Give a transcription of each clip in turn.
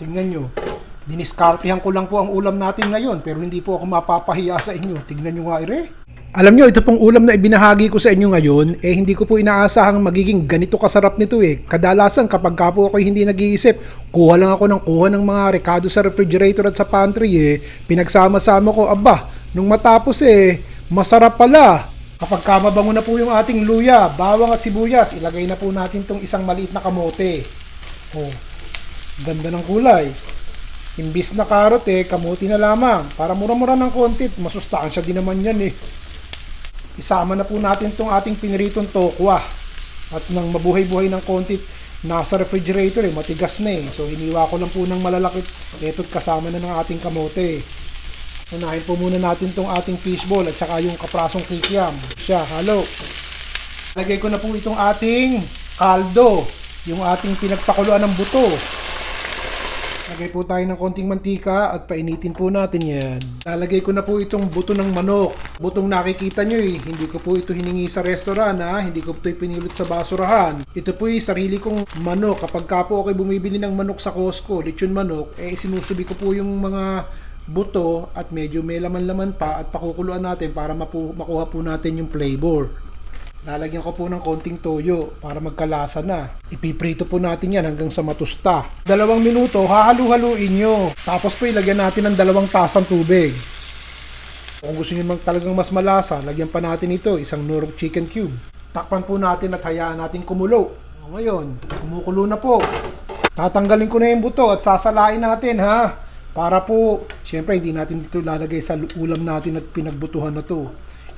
Tingnan nyo. Diniskartehan ko lang po ang ulam natin ngayon, pero hindi po ako mapapahiya sa inyo. Tingnan nyo nga, ire. Alam nyo, ito pong ulam na ibinahagi ko sa inyo ngayon, hindi ko po inaasahang magiging ganito kasarap nito eh. Kadalasan kapag ka po ako hindi nag-iisip, kuha lang ako ng kuha ng mga rekado sa refrigerator at sa pantry eh. Pinagsama-sama ko, aba, nung matapos masarap pala. Kapag mabango na po yung ating luya, bawang at sibuyas, ilagay na po natin tong isang maliit na kamote. Oh, ganda ng kulay. Imbis na karot kamote na lamang. Para mura-mura ng konti, masustansya din naman yan eh. Isama na po natin itong ating piniritong tokwa. At nang mabuhay-buhay ng konti, nasa refrigerator matigas na eh. So hiniwa ko lang po ng malalakit. Ito't kasama na ng ating kamote. Unahin po muna natin itong ating fishball at saka yung kaprasong kikiam. Siya, halo. Lagay ko na po itong ating kaldo. Yung ating pinagpakuluan ng buto. Lagay po tayo ng konting mantika at painitin po natin yan. Lalagay ko na po itong buto ng manok. Butong nakikita nyo hindi ko po ito hiningi sa restaurant hindi ko po ito pinilot sa basurahan. Ito po sarili kong manok. Kapag ka po ako bumibili ng manok sa Costco, lechon manok, sinusubi ko po yung mga buto at medyo may laman-laman pa at pakukuluan natin para makuha po natin yung flavor. Lalagyan ko po ng konting toyo para magkalasa na. Ipiprito po natin yan hanggang sa matusta. 2 minuto, hahalu-haluin nyo. Tapos po ilagyan natin ng 2 tasang tubig. Kung gusto nyo talagang mas malasa, lagyan pa natin ito, isang Knorr chicken cube. Takpan po natin at hayaan natin kumulo. Ngayon, kumukulo na po. Tatanggalin ko na yung buto at sasalain natin Para po, syempre hindi natin ito lalagay sa ulam natin at pinagbutuhan na to.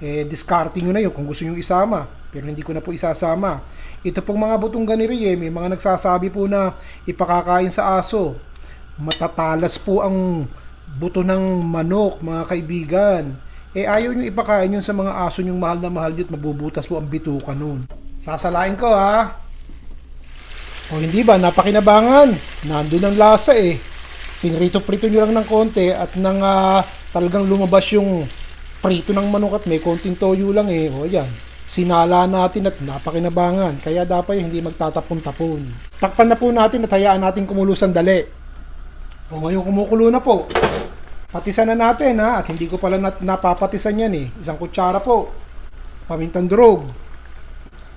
Discarding nyo na yun kung gusto nyo isama. Pero hindi ko na po isasama. Ito pong mga butong ganiri may mga nagsasabi po na ipakakain sa aso. Matatalas po ang buto ng manok, mga kaibigan. Ayaw nyo ipakain yun sa mga aso nyong mahal na mahal yun at mabubutas po ang bituka nun. Sasalain ko O hindi ba, napakinabangan. Nandun ang lasa Pinrito-prito nyo lang ng konti at nang talagang lumabas yung prito ng manok at may konting toyo lang O yan, sinala natin at napakinabangan. Kaya dapat hindi magtatapon-tapon. Takpan na po natin at hayaan natin kumulo sandali. Ngayon kumukulo na po. Patisan na natin at hindi ko pala napapatisan yan Isang kutsara po. Pamintang durog.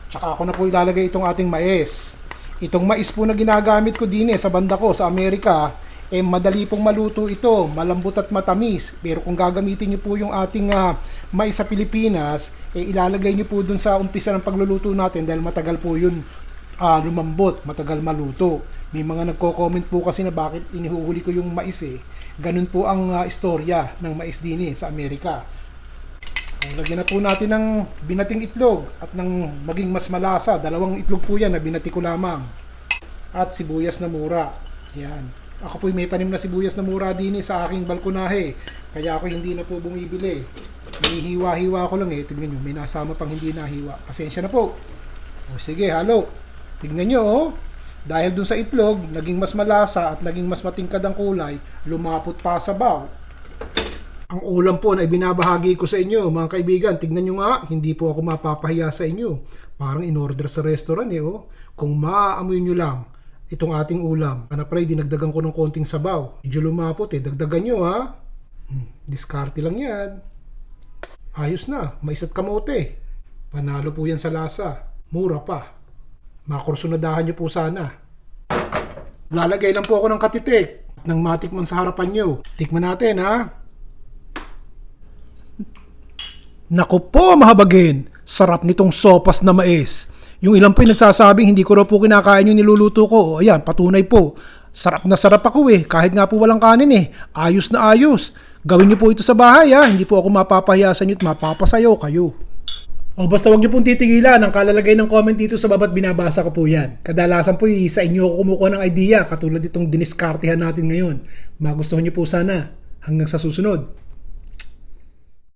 Tsaka ako na po ilalagay itong ating mais. Itong mais po na ginagamit ko din sa banda ko sa Amerika. Madali pong maluto ito, malambot at matamis. Pero kung gagamitin niyo po yung ating mais sa Pilipinas, ilalagay niyo po dun sa umpisa ng pagluluto natin dahil matagal po yun lumambot, matagal maluto. May mga nagko-comment po kasi na bakit inihuhuli ko yung mais Ganun po ang istorya ng mais din sa Amerika. Lagyan na po natin ng binating itlog at ng maging mas malasa. 2 itlog po yan na binati ko lamang. At sibuyas na mura. Yan. Ako po may tanim na sibuyas na mura din sa aking balkonahe. Kaya ako hindi na po bumibili. Hinihiwa-hiwa ko lang Tingnan nyo, may nasama pang hindi nahiwa. Pasensya na po. Sige, halo. Tingnan nyo Dahil dun sa itlog, naging mas malasa at naging mas matingkad ang kulay, lumapot pa sa sabaw. Ang ulam po na ibinabahagi ko sa inyo, mga kaibigan, tingnan nyo nga, hindi po ako mapapahiya sa inyo. Parang in-order sa restaurant Kung maaamoy nyo lang itong ating ulam. Pray, dinagdagan ko ng konting sabaw. Medyo lumapot dagdagan nyo Diskarte lang yan. Ayos na, mais at kamote. Panalo po yan sa lasa. Mura pa. Makursunadahan nyo po sana. Lalagay lang po ako ng katitik nang matikman sa harapan nyo. Tikman natin Naku po mahabagin. Sarap nitong sopas na mais. Yung ilang po yung nagsasabing hindi ko raw po kinakain yung niluluto ko. Ayan, patunay po. Sarap na sarap ako kahit nga po walang kanin Ayos na ayos. Gawin niyo po ito sa bahay Hindi po ako mapapahiya sa inyo at mapapasayaw kayo. Basta wag niyo pong titigilan ang kalalagay ng comment dito sa baba't binabasa ko po yan. Kadalasan po sa inyo ako kumukuha ng idea katulad itong diniskartehan natin ngayon. Magustuhan niyo po sana. Hanggang sa susunod.